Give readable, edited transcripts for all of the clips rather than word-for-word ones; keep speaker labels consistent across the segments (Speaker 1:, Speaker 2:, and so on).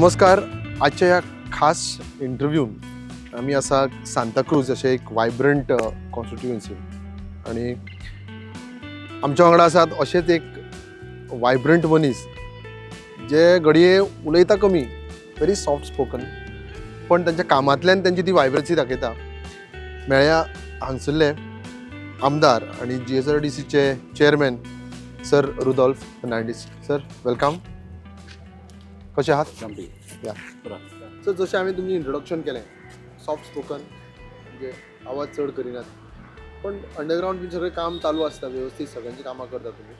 Speaker 1: नमस्कार. आजच्या या खास इंटरव्ह्यून आम्ही असा सांताक्रूज अशें एक वायब्रंट कॉन्स्टिट्युएन्सी आणि आमच्या वांगडा आसात अशेंच एक वायब्रंट मनीस जे घडये उलयता कमी, व्हेरी सॉफ्ट स्पोकन, पण त्यांच्या कामांतल्यान त्यांची ती वायब्रन्सी दाखयता. मेळ्या हांगसरले आमदार आणि GSRTCचे chairman sir Rudolph Fernandes. Sir welcome. कशे आहात? या सर, जशें हांवें तुमचें इंट्रोडक्शन केलें, सॉफ्ट स्पोकन म्हणजे आवाज चड करिनात, पण अंडरग्रावंड बी सगळें काम चालू आसता, वेवस्थीत सगळ्यांची कामां करता तुमी.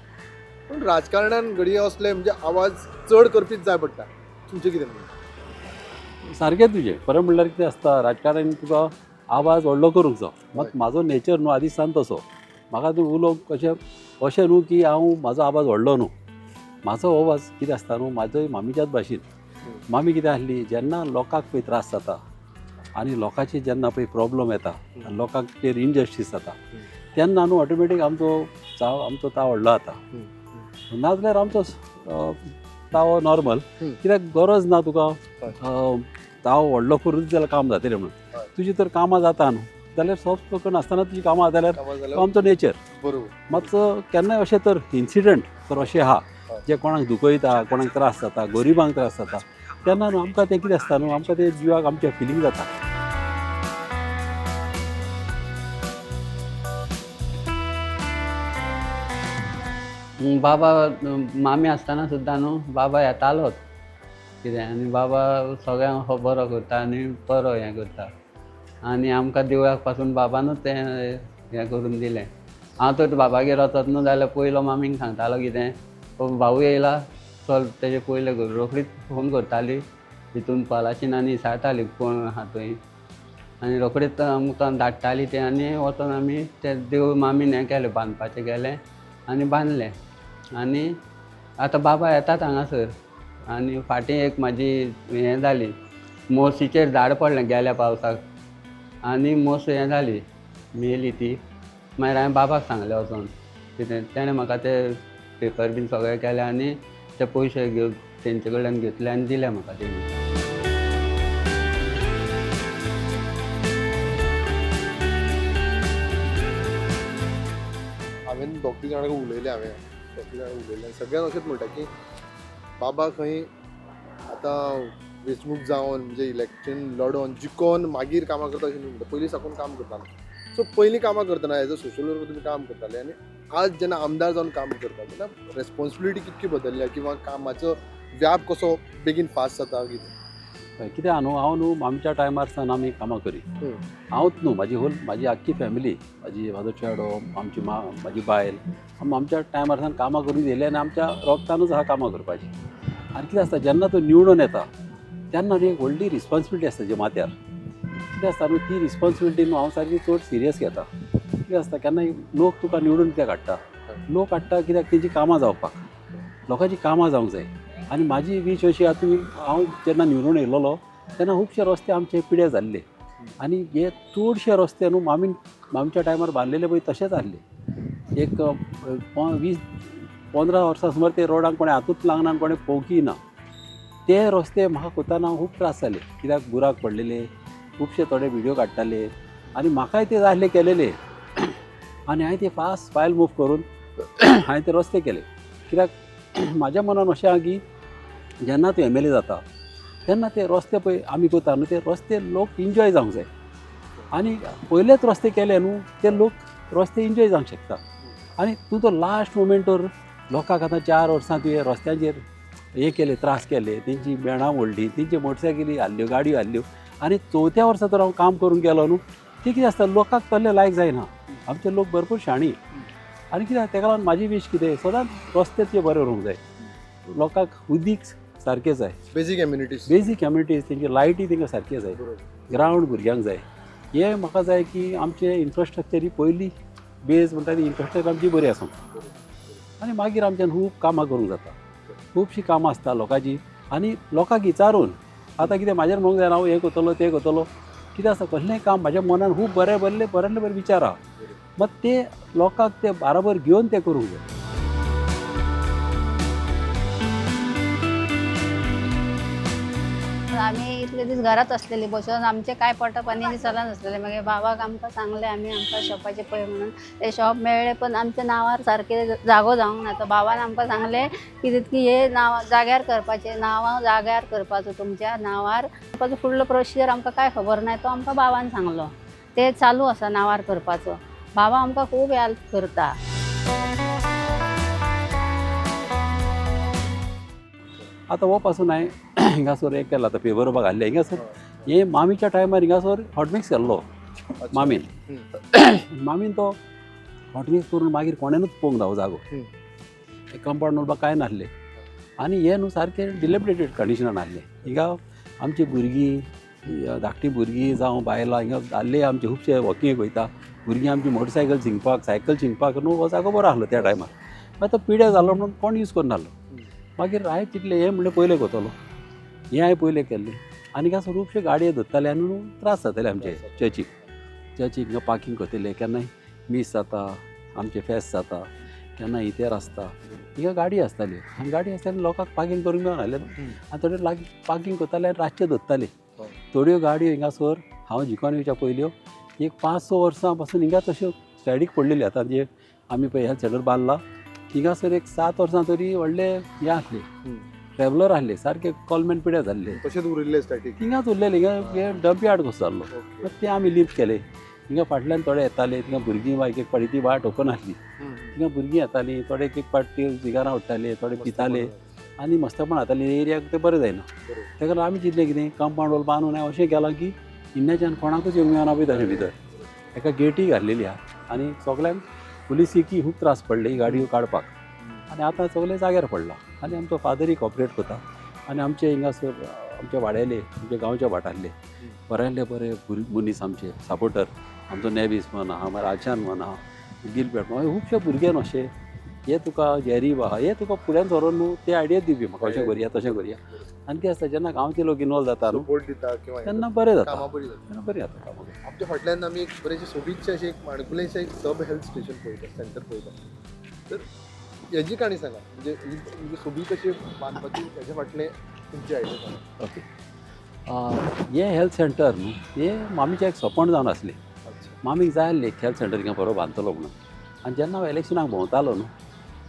Speaker 1: पण राजकारणान घडये असले म्हणजे आवाज चड करपीच जाय पडटा. तुमचें कितें म्हणणें?
Speaker 2: सारकें तुजें. खरें म्हणल्यार कितें आसता, राजकारणान तुका आवाज व्हडलो करूंक जाय. मात म्हाजो नेचर न्हू आदीं सावन तसो. म्हाका तूं उलोवंक अशें न्हू की हांव म्हाजो आवाज व्हडलो न्हू. म्हाजो आवाज कितें आसता न्हू, म्हाजो मामीच्याच भाशेन. मामी कितें आसली, जेन्ना लोकांक पळय त्रास जाता आनी लोकांचे जेन्ना पळय प्रॉब्लम येता, लोकांचेर इनजस्टीस जाता, तेन्ना न्हू ऑटोमॅटीक आमचो ताव व्हडलो जाता. नाजाल्यार आमचो ताव नॉर्मल. कित्याक गरज ना तुका ताव व्हडलो करून जाल्यार काम जातलें म्हणून. तुजी तर कामां जाता न्हू, जाल्यार सॉफ्ट स्पोकन आसतना तुजी कामां जाल्यार आमचो नेचर.
Speaker 1: बरोबर.
Speaker 2: मातसो केन्नाय अशें तर इन्सिडंट तर अशें आहा जे कोणाक दुखयता, कोणाक त्रास जाता, गरिबांक त्रास जाता, तेन्ना न्हू आमकां तें कितें आसता न्हू, आमकां तें जिवाक आमच्या फिलींग जाता.
Speaker 3: बाबा मामी आसतना सुद्दां न्हू बाबा येतालोच कितें, आनी बाबा सगळ्यांक बरो करता आनी बरो हें करता. आनी आमकां देवळाक पासून बाबानूच तें हें करून दिलें. हांव तर बाबागेर वचत न्हू जाल्यार पयलो मामीक सांगतालो कितें, भाऊ येयला चल, तेजे पयले रोखडीच फोन करताली, हितून पॉलाचीन आनी इसाळटाली कोण आहा थंय, आनी रोखडीच आमकां धाडटाली तें. आनी वचोन आमी तें देव मामीन हें केलें, बांदपाचें केलें आनी बांदलें. आनी आतां बाबा येतात हांगासर. आनी फाटीं एक म्हाजी हें जाली, मोसीचेर झाड पडलें गेल्या पावसाक, आनी मोस हें जाली, मेली ती. मागीर हांवें बाबाक सांगलें वचोन कितें, तेणें म्हाका तें पेपर बीन सगळें केलें आनी ते पयशे घेवन तेंचे कडल्यान घेतले आनी दिले म्हाका तेणी.
Speaker 1: हांवें दोग तीग जाणांक उलयलें, सगळ्यांक अशेंच म्हणटा की बाबा खंय आतां वेंचणूक जावन म्हणजे इलेक्शन लडोवन जिखोन मागीर कामां करता अशें न्हू म्हणटा. पयलीं साकून काम करतालो. सो पयलीं कामां करतना एज अ सोशल वर्कर तुमी काम करताले, आनी आज जेन्ना आमदार जावन काम करता तेन्ना रेस्पॉन्सिबिलिटी कितकी बदलल्या, किंवा कामाचो व्याप कसो बेगीन फास्ट जाता कितें?
Speaker 2: कितें आहा न्हू, हांव न्हू आमच्या टायमार सावन आमी कामां करी. हांवूच न्हू, म्हाजी आख्खी फॅमिली, म्हाजो चेडो, आमची म्हाजी बायल, आमच्या टायमार सावन कामां करून येयले आनी आमच्या रोगतानूच आहा कामां करपाची. आनी कितें आसता, जेन्ना तो निवडून येता तेन्ना न्ही एक व्हडली रिस्पॉन्सिबिलिटी आसता जे माथ्यार. कितें आसता न्हू, ती रिस्पॉन्सिबिलिटी न्हू हांव सारकी चड सिरियस घेता. कितें आसता, केन्नाय लोक तुका निवडून कित्याक हाडटा, लोक हाडटा कित्याक तेंची कामां जावपाक, लोकांची कामां जावंक जाय. आनी म्हाजी वीश अशी आहा, हांव जेन्ना निवडून येयलोलो तेन्ना खुबशे रस्ते आमचे पिड्यार जाल्ले, आनी हे चडशे रस्ते न्हू आमच्या टायमार बांदलेले पळय तशेंच आसले. एक 20-15 वर्सां सुमार ते रोडांक कोणें हातूंच लावना आनी कोणें पळोवंकय ना. ते रस्ते म्हाका कोताना खूब त्रास जाले, कित्याक बुराक पडलेले, खुबशे थोडे व्हिडिओ काडटाले आनी म्हाकाय ते जाय आसले केलेले. आनी हांवें ते फास्ट फायल मूव करून हांवें ते रस्ते केले. कित्याक म्हाज्या मनान अशें आहा की जेन्ना तूं MLA जाता तेन्ना ते रस्ते पळय आमी करता न्हू, ते रस्ते लोक इन्जॉय जावंक जाय. आनी पयलेच रस्ते केले न्हू, ते लोक रस्ते इन्जॉय जावंक शकता. आनी तूं तो लास्ट मोमेंटवर लोकांक आतां 4 वर्सां तुवें रस्त्यांचेर हे केले, त्रास केले, तेंची बेणां मोडली, तेंची मोटरसायकली हाडल्यो, गाडयो हाडल्यो, आनी 4थ्या वर्सा तर हांव काम करून गेलो न्हू, ते कितें आसता, लोकांक तसलें लायक जायना. आमचे लोक भरपूर शाणी. आनी कित्याक तेका लागून म्हाजी वीश कितें, सदांच रस्तेच बरे उरूंक जाय, लोकांक उदीक सारकें जाय, बेजीक कम्युनिटीज तेंची लायटी तेंकां सारकें जाय, ग्रावंड भुरग्यांक जाय. हें म्हाका जाय की आमचें इन्फ्रास्ट्रक्चर ही पयली बेज म्हणटा ती इन्फ्रास्ट्रक्चर आमची बरी आसूं, आनी मागीर आमच्यान खूब कामां करूंक जाता. खुबशीं कामां आसता लोकांची, आनी लोकांक विचारून आतां कितें म्हाजेर म्हणूंक जायना हांव हें करतलो तें करतलो. कितें आसता, कसलेंय काम म्हाज्या मनान खूब बरे विचार आहा, मात ते लोकांक ते बराबर घेवन ते करूंक जाय.
Speaker 4: आम्ही इतले दीस घरात असलेली बसून आमचे काय पोटापाणी चला नसलेले मागीर बाबाक आमकां सांगले आमी आमकां शॉपाचे पळय म्हणून ते शॉप मेळ्ळे पण आमच्या नांवार सारके जागो जावंक ना तो बाबान आमकां सांगले की तितकी हे नांव जाग्यार करपाचे नांव जाग्यार करपाचो तुमच्या नांवार करपाचो फुडलो प्रोसिजर आमकां काय खबर ना तो आमकां बाबान सांगलो ते चालू आसा नांवार करपाचो बाबा आमकां खूब हेल्प करता.
Speaker 2: आता हो पासून हांवें हिंगासर एक केला आतां पेपर बरोबर घाल्ले हिंगासर हे मामीच्या टायमार हिंगासर हॉटमिक्स केल्लो मामीन मामीन तो हॉटमिक्स करून मागीर कोणेनूच पळोवंक ना हो जागो कंपाउंड उरपा कांय नासलें आनी हे न्हू सारकें डिलेपिडेटेड कंडिशनान आहलें हिंगा आमची भुरगीं धाकटी भुरगीं जावं बायलां हिंगा दादले आमचे खुबशे वॉकिंग वयता भुरगीं आमची मोटरसायकल शिंकपाक सायकल शिंकपाक न्हू हो जागो बरो आहलो त्या टायमार मागीर तो पिड्यार जालो म्हणून कोण यूज करनासलो मागीर हांवें चिंतलें हें म्हणलें पयलें कोतलो हें हांवें पयलें केल्लें आनी हांगा खुबशे गाडयो धरताले आनी न्हू त्रास जाताले आमचे चर्चीक हिंगा पार्किंग करतले केन्नाय मीस जाता आमचे फेस्त जाता केन्ना इतेर आसता हिंगा गाडी आसताल्यो आनी गाडी आसताली लोकांक पार्किंग करूंक मेळनासलें आनी थोडे लागीं पार्किंग करताले आनी रातचे धरताले थोड्यो गाडयो हिंगासर हांव जिकोन येवच्या पयल्यो एक 5-6 वर्सां पासून हिंगा तश्यो सायडीक पडलेल्यो आतां जे आमी पळय हेल्थ सेंटर बांदला हिंगासर एक 7 वर्सां तरी व्हडले हे आसले ट्रॅव्हलर आहले सारके कॉलमॅन पिड्यार जाल्ले
Speaker 1: तशेंच उरिल्ले स्टॅटीक
Speaker 2: हिंगाच उरलेले हिंगा हे डंप यार्ड कसो जाल्लो ते आमी लिफ्ट केले हिंगा फाटल्यान थोडे येताले थिंगा भुरगीं वा एक पाटी ती भायर ओपन आसली थिंगा भुरगीं येतालीं थोडे एक पाटी सिगारां उडटाले थोडे पिताले आनी मस्तपण जाताली एरियाक ते बरें जायना तेका लागून आमी चिंतलें कितें कंपाउंड वॉल बांदून हांवें अशें केलां की इन्नाच्यान कोणाकूच येवंक मेळना पळय तशें भितर एका गेटी घाल्लेली आहा आनी सगल्यांक पुलिसीकी खूब त्रास पडले ही गाडयो काडपाक आनी आतां सगळे जाग्यार पडला आनी आमचो फादरय कॉपरेट करता आनी आमचे हिंगासर आमचे वाड्याले आमचे गांवचे वाठारले बऱ्याले बरे मनीस आमचे सपोर्टर आमचो नेवीस म्हणा आमचे आचान म्हणा गिलपेट म्हणा खुबशे भुरगे अशे हे तुका जेरीब आहा हे तुका फुड्यान सरोन न्हू ते आयडिया दिवपी म्हाका अशें करुया तशें करुया आनी कितें आसता जेन्ना गांवचे लोक इनवॉल्व जाता न्हू
Speaker 1: सपोर्ट दिता किंवा
Speaker 2: तेन्ना बरें जाता
Speaker 1: कामां बरी जाता
Speaker 2: तेन्ना बरें जाता कामां
Speaker 1: आमच्या फाटल्यान आमी एक बरेंशें सोबीतशें अशें एक माणकुलेंशें एक सब हेल्थ स्टेशन पळयता सेंटर पळयता तर हेजी काणी सांगा म्हणजे सोबीत अशी बांदपाची हेजे फाटलें तुमची आयडिया सांगा.
Speaker 2: ओके हे हेल्थ सेंटर न्हू हे मामीचें एक सपन जावन आसलें मामीक जाय आसलें हेल्थ सेंटर हिंगा बरो बांदतलो म्हणून आनी जेन्ना हांव इलेक्शनाक भोंवतालो न्हू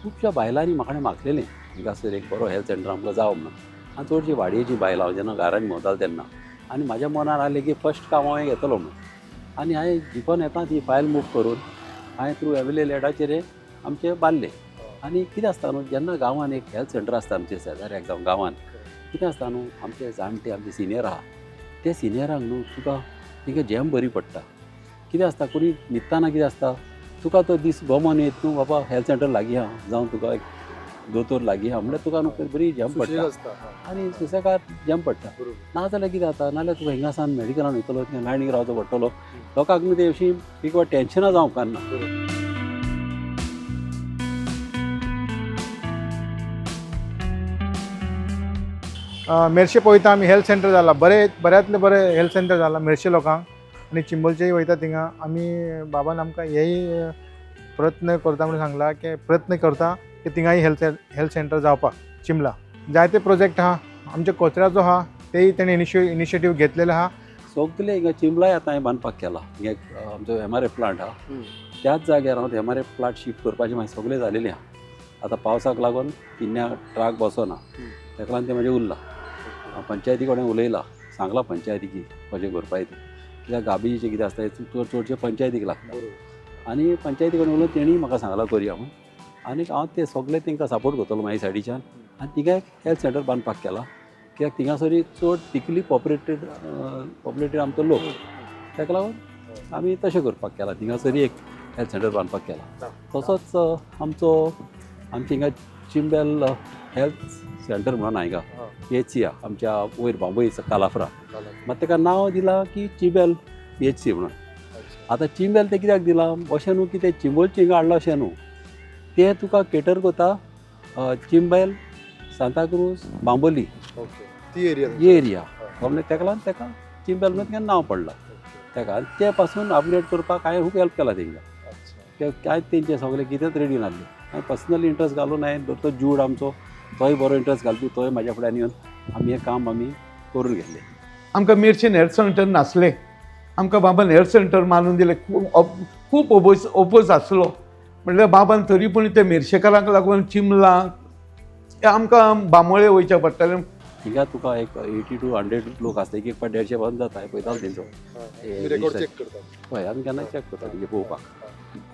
Speaker 2: खुबश्या बायलांनी म्हाका मागलेलें हिंगासर एक बरो हेल्थ सेंटर आमकां जावं म्हणून आनी चडशीं वाडयेची बायलां हांव जेन्ना घरांनी भोंवतालो तेन्ना आनी म्हाज्या मनार आसलें की फस्ट काम हांवें घेतलो म्हणून आनी हांवें जिखोन येता ती फायल मूव करून हांवें थ्रू एवेलेबल एडाचेर आमचे बांदले आनी कितें आसता न्हू जेन्ना गांवांत एक हेल्थ सेंटर आसता आमचे शेजाऱ्याक जावं गांवांत कितें आसता न्हू आमचे जाणटे आमचे सिनियर आहा ते सिनियरांक न्हू तुका तिका जॅम बरी पडटा कितें आसता कोणी न्हिदताना कितें आसता तुका तो दीस गमोन येत न्हू बाबा हेल्थ सेंटर लागीं आहा जावं तुका एक दोतोर लागीं आहा म्हणल्यार तुका न्हू बरी जॅम पडटा आनी सुसेगाद जॅम पडटा नाजाल्यार कितें जाता नाजाल्यार तुका हिंगासान मेडिकलान वयतलो थिंगा लायनीक रावचो पडटलो लोकांक न्हू ते अशीं एक वा टेन्शनां जावं उपकारना.
Speaker 5: मेर्शे पळयता आमी हेल्थ सेंटर जाला बऱ्यांतले बरे हेल्थ सेंटर जाला मेर्शे लोकांक आनी चिंबलचेय वयता थिंगा आमी बाबान आमकां हेय प्रयत्न करता म्हणून सांगला की प्रयत्न करता की थिंगाय हेल्थ सेंटर जावपाक चिंबला जायते प्रोजेक्ट आहा आमच्या कचऱ्याचो आहा तेय तेणी इनिशिएटीव घेतलेले आहा
Speaker 2: सगळे हिंगा चिंबलाय आतां हांवें बांदपाक केला हिंगा आमचो MRF प्लांट आहा त्याच जाग्यार हांव MRF प्लांट शिफ्ट करपाचें म्हाजें सगळें जालेलें आहा आतां पावसाक लागून पिन्या ट्राक बसना तेका लागून तें म्हाजें उरलां पंचायती कडेन उलयलां सांगलां पंचायतीकी कशें करपाचें तें कित्याक गाबेजीचें कितें आसता चडशें पंचायतीक लागता आनी पंचायती कडेन उलोवन तेणी म्हाका सांगलां करया म्हणून आनी हांव ते सगळे तांकां सपोर्ट करतलो म्हाज्या सायडीच्यान आनी थिंगा एक हेल्थ सेंटर बांदपाक केला कित्याक थिंगासरी चड थिकली पॉप्युलेटेड आमचो लोक ताका लागून आमी तशें करपाक केलां थिंगासरी एक हेल्थ सेंटर बांदपाक केला तसोच आमच्या हिंगा चिंबेल हेल्थ सेंटर म्हणून हांगा PHC आहा आमच्या वयर बांबोई कालाफ्रा मात ताका नांव दिलां की चिंबेल PHC म्हणून. आतां चिंबेल ते कित्याक दिलां अशें न्हू की ते चिंबोलचे हिंगा हाडला अशें न्हू ते तुका केटर करता चिंबेल सांताक्रूज बांबोली
Speaker 1: ती एरिया
Speaker 2: ही एरिया म्हणजे ताका लागून ताका चिंबेल म्हणून तें नांव पडलां ताका आनी ते पासून अपग्रेड करपाक हांवें खूब हेल्प केला तांकां कांयच तेंचे सगळें कितेंच रेडी नासलें हांवें पर्सनली इंट्रस्ट घालून हांवें तो जूड आमचो तोय बरो इंट्रस्ट घालपी तोय म्हाज्या फुड्यान येवन आमी हें काम आमी करून घेतले.
Speaker 6: आमकां मेर्शेन हेल्थ सेंटर नासलें, आमकां बाबान हेल्थ सेंटर मानून दिलें. खूब ओपोज आसलो, म्हणल्यार बाबान तरी पूण ते मेर्शेकारांक लागून चिंबलां आमकां बांबोळे वयचें पडटालें.
Speaker 2: हिंगा तुका एक 80 to 100 लोक आसता, एक पाट 150 बंद जाता पळयतालो तेंचो
Speaker 1: रेकॉर्ड चेक करतात.
Speaker 2: हय. आमी केन्ना चॅक करता म्हणजे पळोवपाक.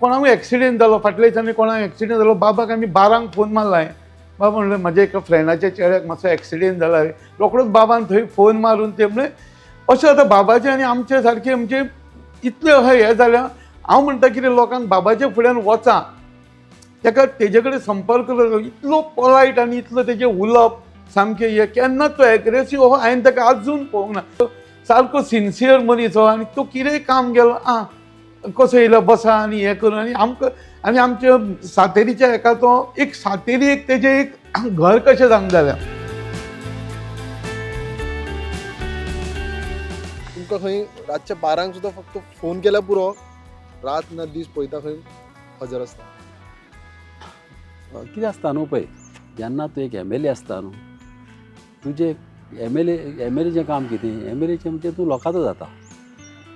Speaker 6: कोणाकूय एक्सिडेंट जालो, फाटल्या दिसांनी कोणाक एक्सिडेंट जालो, बाबाक आमी 12 फोन मारला. बाबा म्हणलें म्हज्या एका फ्रेंडाच्या चेड्याक मातसो एक्सिडेंट जाला रे. रोखडोच बाबान थंय फोन मारून ते म्हणलें अशें आतां बाबाचें आनी आमचे सारकें म्हणजे इतलें हें जाल्या. हांव म्हणटा कितें लोकांक बाबाच्या फुड्यान वचा, ताका तेजे कडेन संपर्क करता. इतलो पोलायट आनी इतलो तेजें उलोवप सामकें हें केन्नाच तो एग्रेसीव हो हांवें ताका आजून पळोवंक ना. सारको सिन्सियर मनीस हो आनी तो कितेंय काम गेलो कसो येयलो बसा आनी हें करून आनी आमकां आनी आमच्या सातेरीच्या हेका तो एक सातेरी एक तेजें एक घर कशें जावंक जालें.
Speaker 1: तुमकां खंय रातच्या 12 सुद्दां फक्त फोन केल्यार पुरो, रात ना दीस पळयता खंय हजर आसता.
Speaker 2: कितें आसता न्हू पळय, जेन्ना तूं एक MLA आसता न्हू, तुजें MLAचें काम कितें, MLAचें म्हणजे तूं लोकांचो जाता.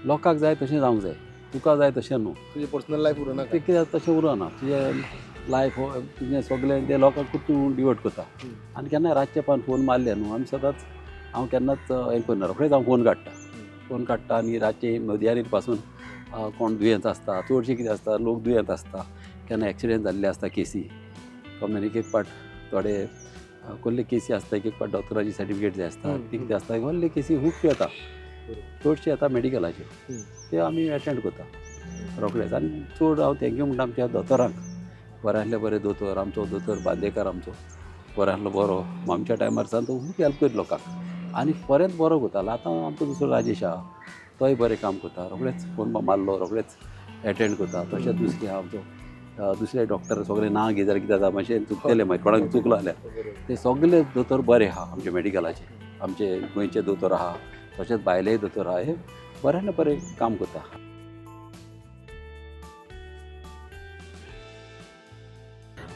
Speaker 2: लोकांक जाय तशें जावंक जाय, तुका जाय तशें न्हू.
Speaker 1: तुजें पर्सनल लायफ उरना.
Speaker 2: तें कितें तशें उरना. तुजें लायफ तुजें सगळें तें लोकांक तूं डिवोट करता. आनी केन्ना रातचे पान फोन मारले न्हू, आमी सदांच हांव केन्नाच हें करना, रोखडेंच हांव फोन काडटा आनी रातचे मदयानीर पासून कोण दुयेंत आसता, चडशें कितें आसता लोक दुयेंत आसता, केन्ना एक्सिडेंट जाल्ले आसता केसी. कम्युन एक पाट थोडे कसले केसी आसता, एक पाट डॉक्टराची सर्टिफिकेट जाय आसता, ती कितें आसता व्हडले केसी खूबश्यो येता, चडशे येता मेडिकलाच्यो, ते आमी एटेंड करता रोखडेच. आनी चड हांव थँक्यू म्हणटा आमच्या दोतोरांक, बऱ्यांतले बरे दोतोर, आमचो दोतोर बांदेकर आमचो बऱ्यांतलो बरो, आमच्या टायमार सावन तो खूब हेल्प करी लोकांक आनी बरेंच बरो करतालो. आतां आमचो दुसरो राजेश आहा, तोय बरें काम करता, रोखडेच फोन मारलो रोखडेच एटेंड करता. तशेंच दुसरे आहा आमचो दुसरे डॉक्टर सगळे नांव घे जाल्यार कितें जाता मातशें चुकतलें मागीर कोणाक चुकलो जाल्यार ते सगळे दोतोर बरे आहा आमचे मेडिकलाचे. आमचे गोंयचे दोतोर आहा, तशेंच भायलेय दोतोर आहा, हे बरें बरें काम करता.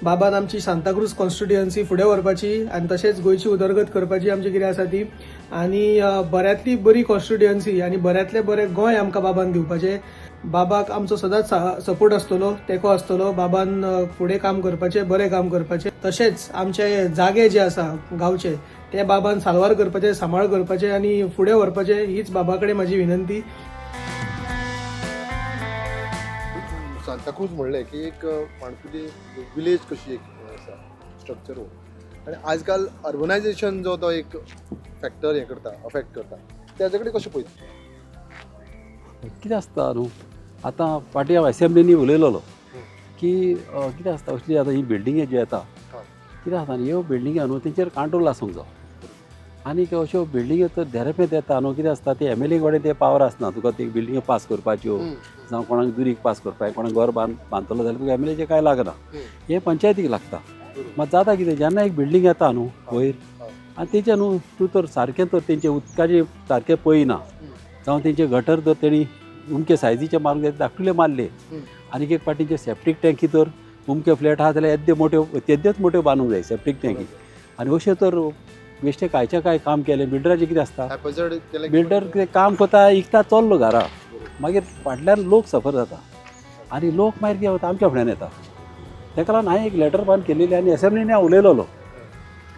Speaker 7: बाबान आमची सांताक्रूज कॉन्स्टिट्युएन्सी फुडें व्हरपाची आनी तशेंच गोंयची उदरगत करपाची आमची कितें आसा ती. आनी बऱ्यांतली बरी कॉन्स्टिट्युएन्सी आनी बऱ्यांतले बरें गोंय आमकां बाबान दिवपाचें. बाबाक आमचो सदांच सपोर्ट आसतलो, तेंको आसतलो. बाबान फुडें काम करपाचें, बरें काम करपाचें. तशेंच आमचे जागे जे आसा गांवचे ते बाबान साल्वार करपाचें, सांबाळ करपाचें आनी फुडें व्हरपाचें, हीच बाबा कडेन म्हाजी विनंती.
Speaker 1: सांताक्रूज म्हणलें की एक माणकुली विलेज कशी एक आसा स्ट्रक्चर हो. आनी आजकाल अर्बनायझेशन जो तो एक फॅक्टर हें करता, अफेक्ट करता, तेजे कडेन कशें पळयता?
Speaker 2: कितें आसता न्हू, आतां फाटीं हांव एसेंब्लीनी उलयलोलो की कितें आसता असली आतां ही बिल्डिंगे ज्यो येता कितें जाता न्ही, ह्यो बिल्डिंगे न्हू तेंचेर कंट्रोल आसूंक जाय. आनीक अश्यो बिल्डिंगे तर धेरपेत येता न्हू, कितें आसता ते MLA कडेन ते पावर आसना तुका ते बिल्डिंगे पास करपाच्यो, जावं कोणाक दुरीक पास करपाक, कोणाक घर बांदतलो जाल्यार तुका MLAचें कांय लागना, हें पंचायतीक लागता. मात जाता कितें, जेन्ना एक बिल्डींग येता न्हू वयर आनी तेचें न्हू तूं तर सारकें तर तेंचें उदकाचें सारकें पळयना, जावं तेंचे गटर तर तेणी उमके सायजीचे मारूंक जाय धाकटुले मारले, आनीक एक पाटीचे सेप्टीक टँकी तर उमके फ्लॅट आहा जाल्यार तेद्योच मोठ्यो बांदूंक जाय सेप्टीक टँकी. आनी अश्यो तर बेश्टे कांयचे काय काम केलें. बिल्डराचें कितें आसता, बिल्डर कितें काम करता इकता चल्लो घरा, मागीर फाटल्यान लोक सफर जाता आनी लोक मागीर कितें जाता आमच्या फुड्यान येता. तेका लागून हांवें एक लेटर बांद केलेली आनी एसेंब्लीनी हांव उलयलोलो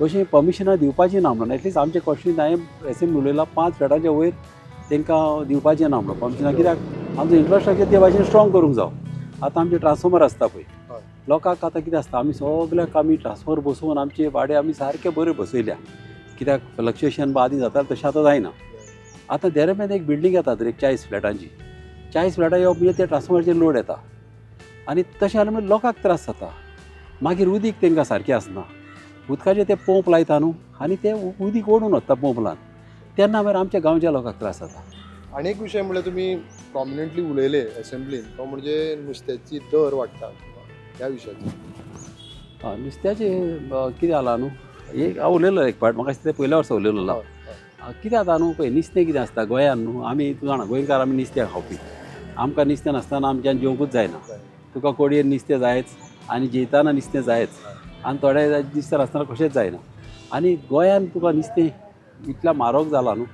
Speaker 2: अशीं परमिशनां दिवपाची ना म्हणून. एटलिस्ट आमचे कॉन्स्टिट्युएंसी हांवें एसेंब्ली उलयलां 5 फ्लॅटाच्या वयर तेंकां दिवपाचें ना म्हणून परमिशनां. कित्याक आमचो इन्फ्रास्ट्रक्चर ते भाशेन स्ट्रॉंग करूंक जावं. आतां आमचे ट्रान्सफॉर्मर आसता पळय, लोकांक आतां कितें आसता आमी सगळ्याक आमी ट्रान्सफॉर्मर बसोवन आमचे वाडे आमी सारके बरे बसयल्या, कित्याक फ्लक्च्युएशन आदीं जाता तशें आतां जायना. आतां देरेमेन एक बिल्डींग येता तर एक 40 फ्लॅटांची, 40 फ्लॅटां येवप म्हणजे ते ट्रान्सफॉर्मराचेर लोड येता आनी तशें जालें म्हणजे लोकांक त्रास जाता. मागीर उदीक तेंकां सारकें आसना, उदकाचें ते पंप लायता न्हू आनी ते उदीक ओडून वता पंपलान, तेन्ना मागीर आमच्या गांवच्या लोकांक त्रास जाता.
Speaker 1: आनी एक विशय म्हणल्यार तुमी प्रॉमिनंटली उलयले एसेंब्लीन, तो म्हणजे नुस्त्याची दर वाडटा ह्या विशयाचेर.
Speaker 2: नुस्त्याचें कितें जालां न्हू, एक हांव उलयलो एक पाट, म्हाका दिसता पयल्या वर्सा उलयलो. कितें जाता न्हू पळय, नुस्तें कितें आसता गोंयान न्हू, आमी तूं जाणा गोंयकार आमी नुस्तें खावपी, आमकां नुस्तें नासतना आमच्यान जेवंकूच जायना. तुका कोडयेर नुस्तें जायच आनी जेयताना नुस्तें जायच आनी थोडे नुस्तें नासतना कशेंच जायना. आनी गोंयान तुका नुस्तें इतल्या म्हारग जाला न्हू